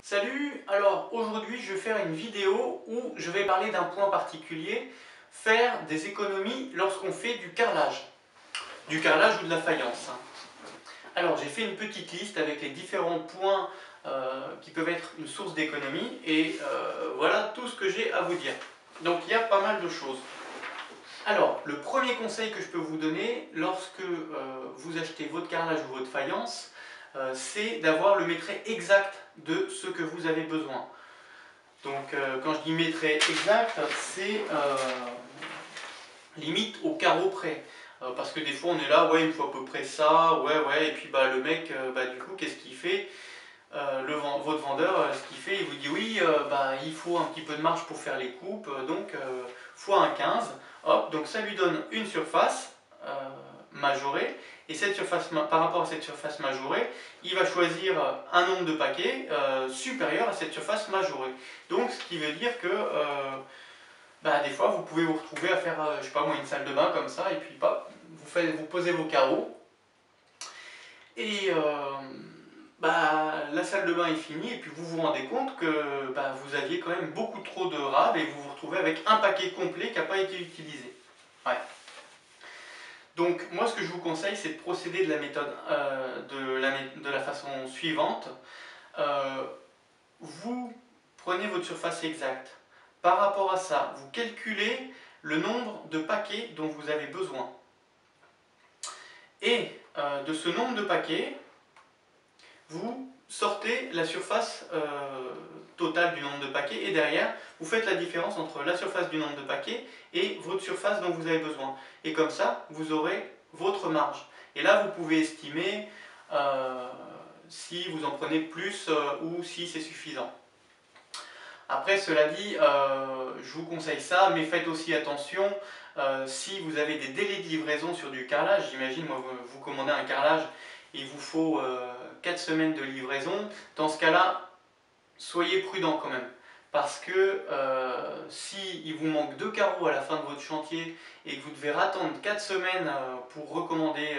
Salut, alors aujourd'hui je vais faire une vidéo où je vais parler d'un point particulier, faire des économies lorsqu'on fait du carrelage ou de la faïence. Alors j'ai fait une petite liste avec les différents points qui peuvent être une source d'économie et voilà tout ce que j'ai à vous dire. Donc il y a pas mal de choses. Alors le premier conseil que je peux vous donner lorsque vous achetez votre carrelage ou votre faïence, c'est d'avoir le métrait exact de ce que vous avez besoin. Donc quand je dis métrait exact, c'est limite au carreau près. Parce que des fois on est là, ouais il me faut à peu près ça, ouais, et puis le mec, du coup qu'est-ce qu'il fait? Votre vendeur, ce qu'il fait, il vous dit oui, il faut un petit peu de marge pour faire les coupes, donc fois 1,15, hop, donc ça lui donne une surface majorée, et cette surface, par rapport à cette surface majorée, il va choisir un nombre de paquets supérieur à cette surface majorée. Donc ce qui veut dire que des fois vous pouvez vous retrouver à faire, je sais pas moi, une salle de bain comme ça, et puis vous posez vos carreaux, et la salle de bain est finie et puis vous vous rendez compte que vous aviez quand même beaucoup trop de rables et vous vous retrouvez avec un paquet complet qui n'a pas été utilisé. Ouais. Donc moi ce que je vous conseille c'est de procéder de la méthode de la façon suivante. Vous prenez votre surface exacte. Par rapport à ça, vous calculez le nombre de paquets dont vous avez besoin. Et de ce nombre de paquets, vous sortez la surface totale du nombre de paquets et derrière, vous faites la différence entre la surface du nombre de paquets et votre surface dont vous avez besoin. Et comme ça, vous aurez votre marge. Et là, vous pouvez estimer si vous en prenez plus ou si c'est suffisant. Après, cela dit, je vous conseille ça, mais faites aussi attention si vous avez des délais de livraison sur du carrelage. J'imagine, moi, vous commandez un carrelage, il vous faut 4 semaines de livraison. Dans ce cas-là, soyez prudent quand même. Parce que si il vous manque 2 carreaux à la fin de votre chantier et que vous devez attendre 4 semaines pour recommander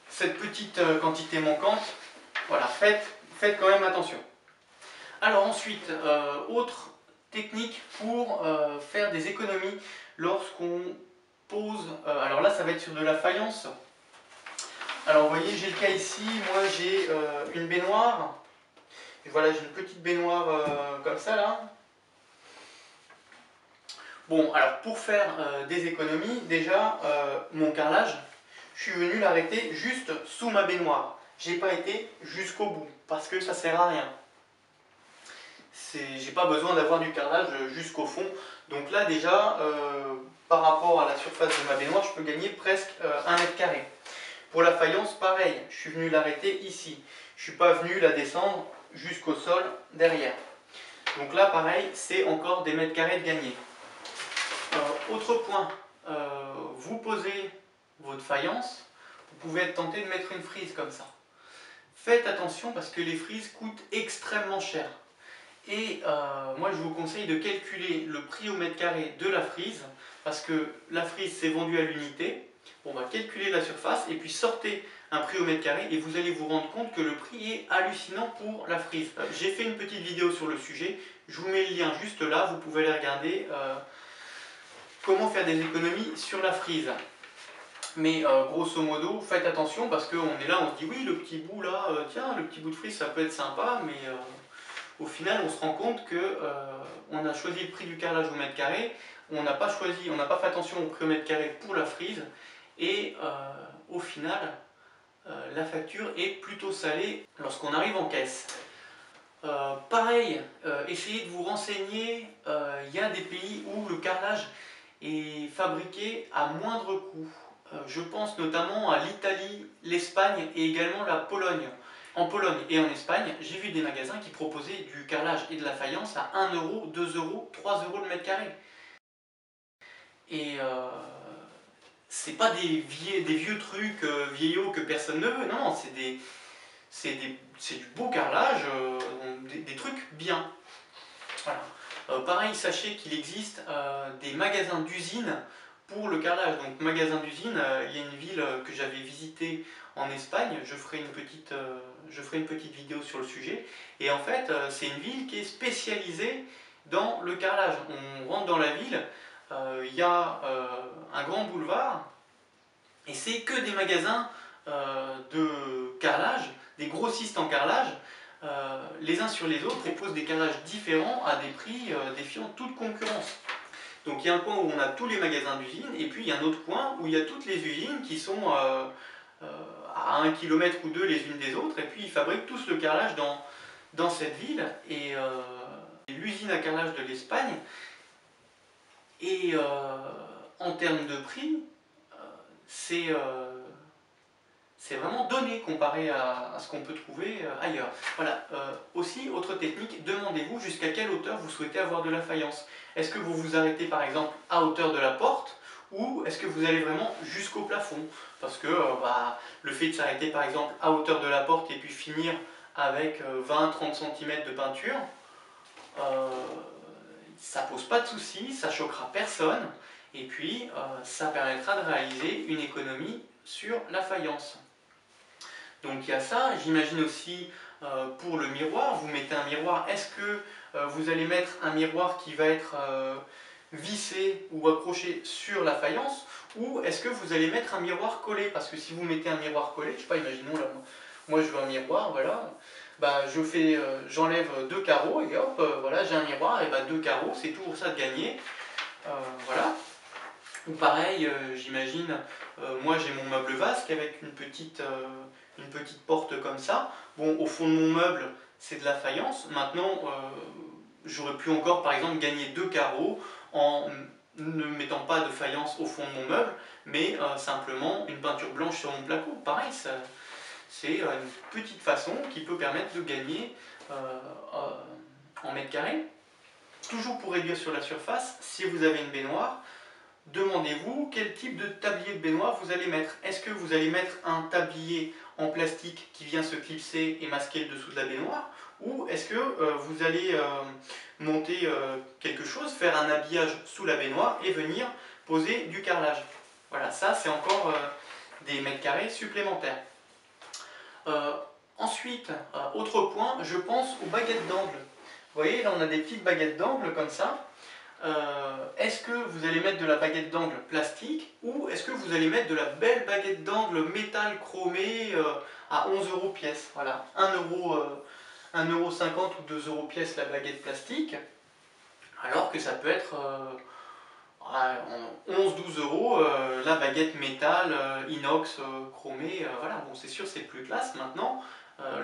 cette petite quantité manquante, voilà, faites quand même attention. Alors ensuite, autre technique pour faire des économies lorsqu'on pose, alors là ça va être sur de la faïence. Alors vous voyez, j'ai le cas ici, moi j'ai une baignoire, et voilà, j'ai une petite baignoire comme ça là. Bon, alors pour faire des économies, déjà mon carrelage, je suis venu l'arrêter juste sous ma baignoire. J'ai pas été jusqu'au bout, parce que ça sert à rien. J'ai pas besoin d'avoir du carrelage jusqu'au fond. Donc là déjà, par rapport à la surface de ma baignoire, je peux gagner presque 1 mètre carré. Pour la faïence, pareil, je suis venu l'arrêter ici. Je suis pas venu la descendre jusqu'au sol derrière. Donc là, pareil, c'est encore des mètres carrés de gagné. Autre point, vous posez votre faïence, vous pouvez être tenté de mettre une frise comme ça. Faites attention parce que les frises coûtent extrêmement cher. Et moi je vous conseille de calculer le prix au mètre carré de la frise, parce que la frise c'est vendu à l'unité. On va calculer la surface et puis sortez un prix au mètre carré et vous allez vous rendre compte que le prix est hallucinant pour la frise. J'ai fait une petite vidéo sur le sujet, je vous mets le lien juste là, vous pouvez aller regarder comment faire des économies sur la frise. Mais grosso modo, faites attention parce qu'on est là, on se dit oui le petit bout là, tiens le petit bout de frise ça peut être sympa, mais au final, on se rend compte que on a choisi le prix du carrelage au mètre carré, on n'a pas fait attention au prix au mètre carré pour la frise, et au final, la facture est plutôt salée lorsqu'on arrive en caisse. Pareil, essayez de vous renseigner, il y a des pays où le carrelage est fabriqué à moindre coût. Je pense notamment à l'Italie, l'Espagne et également la Pologne. En Pologne et en Espagne, j'ai vu des magasins qui proposaient du carrelage et de la faïence à 1 euro, 2 euros, 3 euros le mètre carré. Et c'est pas des vieux trucs vieillots que personne ne veut, non, c'est du beau carrelage, des trucs bien. Voilà. Pareil, sachez qu'il existe des magasins d'usine pour le carrelage. Donc magasin d'usine, il y a une ville que j'avais visitée en Espagne, je ferai une petite je ferai une petite vidéo sur le sujet. Et en fait, c'est une ville qui est spécialisée dans le carrelage. On rentre dans la ville, il y a un grand boulevard, et c'est que des magasins de carrelage, des grossistes en carrelage, les uns sur les autres, proposent des carrelages différents à des prix défiant toute concurrence. Donc il y a un coin où on a tous les magasins d'usines, et puis il y a un autre coin où il y a toutes les usines qui sont à 1 km ou 2 les unes des autres, et puis ils fabriquent tous le carrelage dans cette ville. Et l'usine à carrelage de l'Espagne, et en termes de prix, c'est vraiment donné comparé à ce qu'on peut trouver ailleurs. Voilà. Aussi, autre technique, demandez-vous jusqu'à quelle hauteur vous souhaitez avoir de la faïence. Est-ce que vous vous arrêtez par exemple à hauteur de la porte, ou est-ce que vous allez vraiment jusqu'au plafond? Parce que le fait de s'arrêter par exemple à hauteur de la porte et puis finir avec 20-30 cm de peinture, ça pose pas de soucis, ça choquera personne, et puis ça permettra de réaliser une économie sur la faïence. Donc il y a ça. J'imagine aussi pour le miroir, vous mettez un miroir, est-ce que vous allez mettre un miroir qui va être vissé ou accroché sur la faïence, ou est-ce que vous allez mettre un miroir collé? Parce que si vous mettez un miroir collé, je sais pas, imaginons là, moi je veux un miroir, voilà, j'enlève 2 carreaux et hop, voilà, j'ai un miroir, et 2 carreaux, c'est toujours ça de gagner, voilà. Ou pareil, j'imagine, moi j'ai mon meuble vasque avec une petite porte comme ça. Bon, au fond de mon meuble, c'est de la faïence. Maintenant, j'aurais pu encore, par exemple, gagner 2 carreaux en ne mettant pas de faïence au fond de mon meuble, mais simplement une peinture blanche sur mon placo. Pareil, c'est une petite façon qui peut permettre de gagner en mètres carrés. Toujours pour réduire sur la surface, si vous avez une baignoire, demandez-vous quel type de tablier de baignoire vous allez mettre. Est-ce que vous allez mettre un tablier en plastique qui vient se clipser et masquer le dessous de la baignoire, ou est-ce que vous allez monter quelque chose, faire un habillage sous la baignoire et venir poser du carrelage? Voilà, ça c'est encore des mètres carrés supplémentaires. Ensuite, autre point, je pense aux baguettes d'angle. Vous voyez, là on a des petites baguettes d'angle comme ça. Est-ce que vous allez mettre de la baguette d'angle plastique, ou est-ce que vous allez mettre de la belle baguette d'angle métal chromé à 11 € pièce? Voilà, 1,50 € ou 2 € pièce la baguette plastique, alors que ça peut être 11-12 € la baguette métal inox chromée. Voilà, bon, c'est sûr, c'est plus classe maintenant.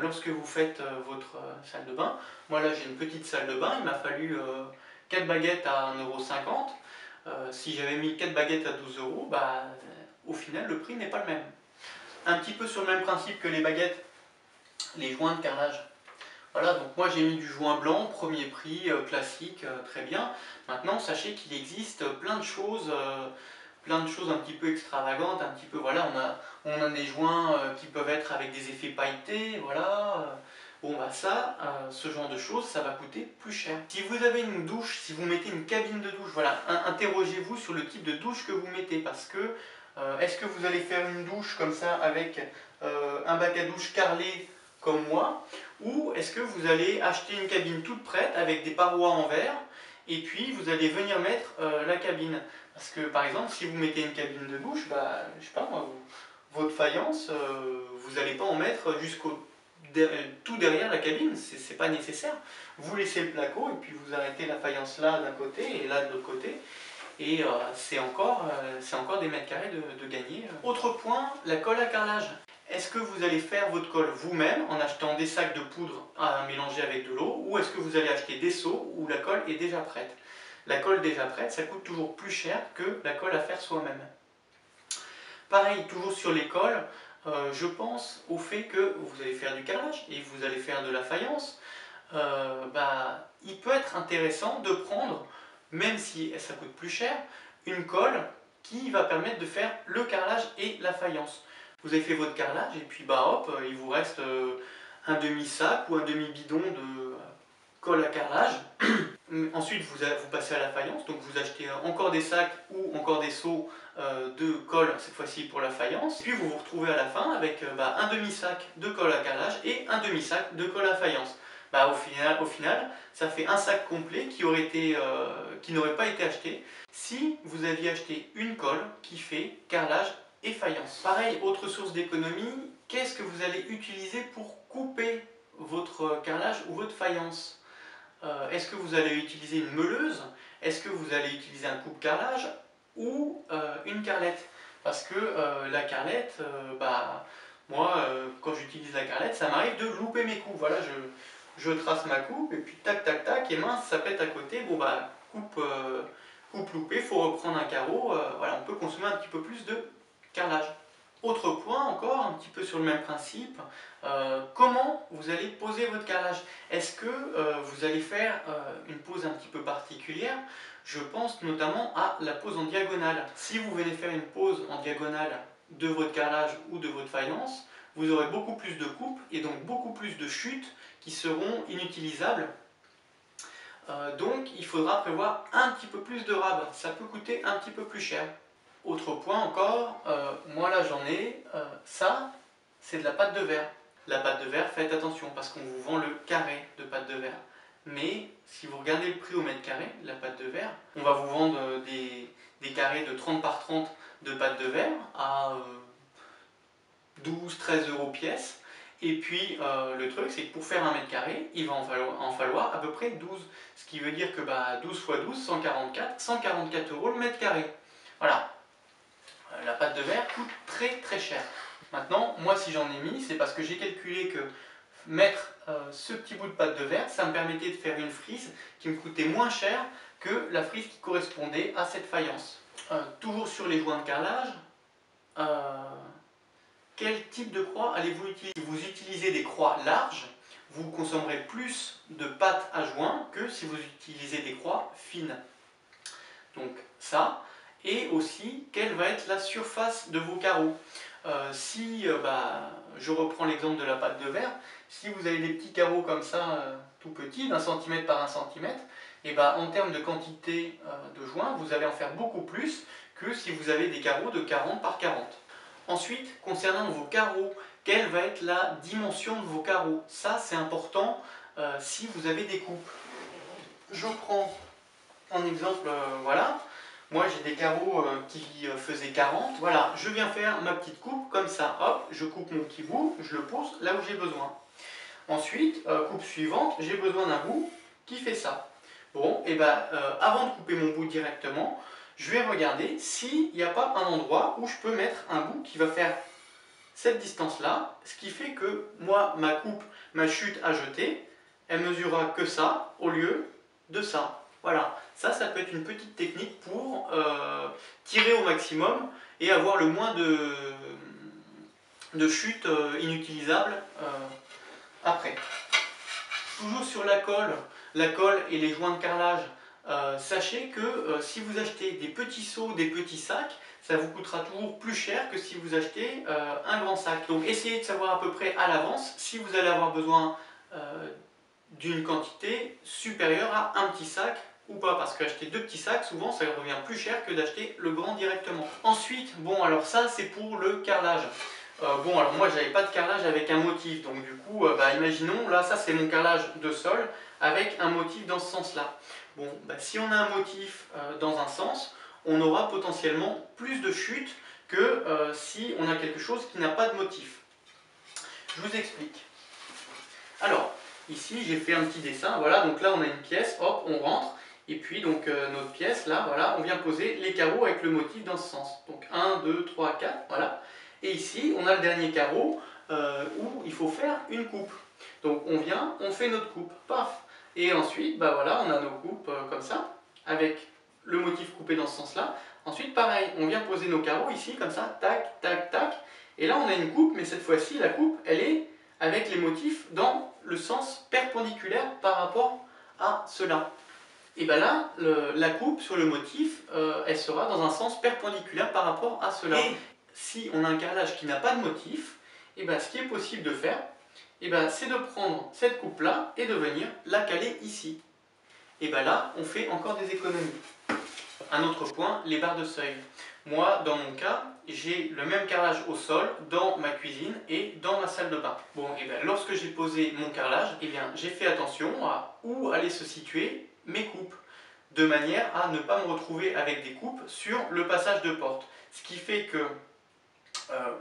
Lorsque vous faites votre salle de bain, moi là j'ai une petite salle de bain, il m'a fallu 4 baguettes à 1,50 €. Si j'avais mis 4 baguettes à 12 €, au final le prix n'est pas le même. Un petit peu sur le même principe que les baguettes, les joints de carrelage. Voilà, donc moi j'ai mis du joint blanc, premier prix, classique, très bien. Maintenant sachez qu'il existe plein de choses un petit peu extravagantes, un petit peu, voilà, on a des joints qui peuvent être avec des effets pailletés, voilà. Bon ce genre de choses, ça va coûter plus cher. Si vous avez une douche, si vous mettez une cabine de douche, voilà, interrogez-vous sur le type de douche que vous mettez, parce que est-ce que vous allez faire une douche comme ça avec un bac à douche carrelé comme moi, ou est-ce que vous allez acheter une cabine toute prête avec des parois en verre, et puis vous allez venir mettre la cabine? Parce que par exemple, si vous mettez une cabine de douche, je sais pas moi, votre faïence, vous n'allez pas en mettre tout derrière la cabine, c'est pas nécessaire. Vous laissez le placo et puis vous arrêtez la faïence là d'un côté et là de l'autre côté, et c'est encore des mètres carrés de gagner. Autre point, la colle à carrelage. Est-ce que vous allez faire votre colle vous-même en achetant des sacs de poudre à mélanger avec de l'eau, ou est-ce que vous allez acheter des seaux où la colle est déjà prête? La colle déjà prête, ça coûte toujours plus cher que la colle à faire soi-même. Pareil, toujours sur les colles, je pense au fait que vous allez faire du carrelage et vous allez faire de la faïence. Il peut être intéressant de prendre, même si ça coûte plus cher, une colle qui va permettre de faire le carrelage et la faïence. Vous avez fait votre carrelage et puis hop, il vous reste un demi-sac ou un demi-bidon de colle à carrelage. Ensuite, vous passez à la faïence, donc vous achetez encore des sacs ou encore des seaux de colle, cette fois-ci pour la faïence. Puis vous vous retrouvez à la fin avec un demi-sac de colle à carrelage et un demi-sac de colle à faïence. Au final, ça fait un sac complet qui n'aurait pas été acheté si vous aviez acheté une colle qui fait carrelage et faïence. Pareil, autre source d'économie, qu'est-ce que vous allez utiliser pour couper votre carrelage ou votre faïence? Est-ce que vous allez utiliser une meuleuse? Est-ce que vous allez utiliser un coupe-carrelage ou une carrelette? Parce que la carrelette, moi, quand j'utilise la carrelette, ça m'arrive de louper mes coups. Voilà, je trace ma coupe et puis tac, tac, tac, et mince, ça pète à côté. Bon, coupe loupée, il faut reprendre un carreau. Voilà, on peut consommer un petit peu plus de carrelage. Autre point encore, un petit peu sur le même principe, comment vous allez poser votre carrelage? Est-ce que vous allez faire une pose un petit peu particulière? Je pense notamment à la pose en diagonale. Si vous venez faire une pose en diagonale de votre carrelage ou de votre faïence, vous aurez beaucoup plus de coupes et donc beaucoup plus de chutes qui seront inutilisables. Donc il faudra prévoir un petit peu plus de rab, ça peut coûter un petit peu plus cher. Autre point encore, moi là j'en ai, ça c'est de la pâte de verre. La pâte de verre, faites attention parce qu'on vous vend le carré de pâte de verre. Mais si vous regardez le prix au mètre carré, la pâte de verre, on va vous vendre des carrés de 30 par 30 de pâte de verre à 12-13 € pièce. Et puis le truc c'est que pour faire un mètre carré, il va en falloir à peu près 12. Ce qui veut dire que 12 x 12, 144 € le mètre carré. Voilà. La pâte de verre coûte très très cher. Maintenant, moi si j'en ai mis, c'est parce que j'ai calculé que mettre ce petit bout de pâte de verre, ça me permettait de faire une frise qui me coûtait moins cher que la frise qui correspondait à cette faïence. Toujours sur les joints de carrelage, quel type de croix allez-vous utiliser? Si vous utilisez des croix larges, vous consommerez plus de pâte à joint que si vous utilisez des croix fines. Donc ça. Et aussi, quelle va être la surface de vos carreaux. Si je reprends l'exemple de la pâte de verre, si vous avez des petits carreaux comme ça, tout petits, d'1 cm par 1 cm, et en termes de quantité de joints, vous allez en faire beaucoup plus que si vous avez des carreaux de 40 par 40. Ensuite, concernant vos carreaux, quelle va être la dimension de vos carreaux? Ça, c'est important si vous avez des coupes. Je prends un exemple, voilà. Moi j'ai des carreaux qui faisaient 40, voilà, je viens faire ma petite coupe comme ça, hop, je coupe mon petit bout, je le pose là où j'ai besoin. Ensuite, coupe suivante, j'ai besoin d'un bout qui fait ça. Bon, et avant de couper mon bout directement, je vais regarder s'il n'y a pas un endroit où je peux mettre un bout qui va faire cette distance-là, ce qui fait que moi, ma coupe, ma chute à jeter, elle mesurera que ça au lieu de ça. Voilà, ça peut être une petite technique pour tirer au maximum et avoir le moins de chutes inutilisables après. Toujours sur la colle et les joints de carrelage, sachez que si vous achetez des petits seaux, des petits sacs, ça vous coûtera toujours plus cher que si vous achetez un grand sac. Donc essayez de savoir à peu près à l'avance si vous allez avoir besoin d'une quantité supérieure à un petit sac ou pas, parce qu'acheter 2 petits sacs, souvent ça revient plus cher que d'acheter le grand directement. Ensuite, bon alors ça c'est pour le carrelage. Bon alors moi j'avais pas de carrelage avec un motif, donc du coup imaginons, là ça c'est mon carrelage de sol avec un motif dans ce sens là. Bon, si on a un motif dans un sens, on aura potentiellement plus de chutes que si on a quelque chose qui n'a pas de motif. Je vous explique. Alors, ici j'ai fait un petit dessin, voilà, donc là on a une pièce, hop, on rentre, et puis donc notre pièce, là, voilà, on vient poser les carreaux avec le motif dans ce sens. Donc 1, 2, 3, 4, voilà. Et ici, on a le dernier carreau où il faut faire une coupe. Donc on vient, on fait notre coupe, paf. Et ensuite, voilà, on a nos coupes comme ça, avec le motif coupé dans ce sens-là. Ensuite, pareil, on vient poser nos carreaux ici, comme ça, tac, tac, tac. Et là, on a une coupe, mais cette fois-ci, la coupe, elle est avec les motifs dans le sens perpendiculaire par rapport à cela. Et là, la coupe sur le motif, elle sera dans un sens perpendiculaire par rapport à cela. Et si on a un carrelage qui n'a pas de motif, ce qui est possible de faire, c'est de prendre cette coupe-là et de venir la caler ici. et bien là on fait encore des économies. Un autre point, les barres de seuil. Moi, dans mon cas, j'ai le même carrelage au sol dans ma cuisine et dans ma salle de bain. Bon, et bien lorsque j'ai posé mon carrelage, et bien j'ai fait attention à où allaient se situer mes coupes, de manière à ne pas me retrouver avec des coupes sur le passage de porte. Ce qui fait que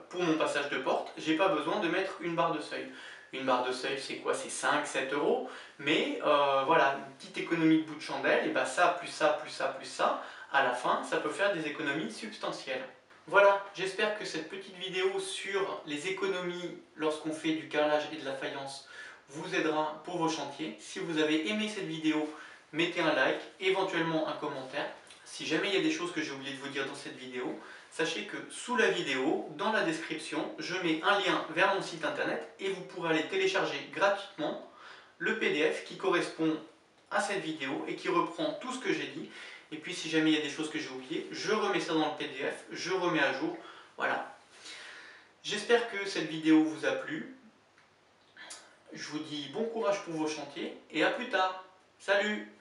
pour mon passage de porte, j'ai pas besoin de mettre une barre de seuil. Une barre de seuil, c'est quoi? C'est 5-7 euros. Mais voilà, une petite économie de bout de chandelle, et bah ça, plus ça, plus ça, plus ça, à la fin, ça peut faire des économies substantielles. Voilà, j'espère que cette petite vidéo sur les économies lorsqu'on fait du carrelage et de la faïence vous aidera pour vos chantiers. Si vous avez aimé cette vidéo, mettez un like, éventuellement un commentaire. Si jamais il y a des choses que j'ai oublié de vous dire dans cette vidéo, sachez que sous la vidéo, dans la description, je mets un lien vers mon site internet et vous pourrez aller télécharger gratuitement le PDF qui correspond à cette vidéo et qui reprend tout ce que j'ai dit. Et puis si jamais il y a des choses que j'ai oubliées, je remets ça dans le PDF, je remets à jour. Voilà. J'espère que cette vidéo vous a plu. Je vous dis bon courage pour vos chantiers et à plus tard. Salut!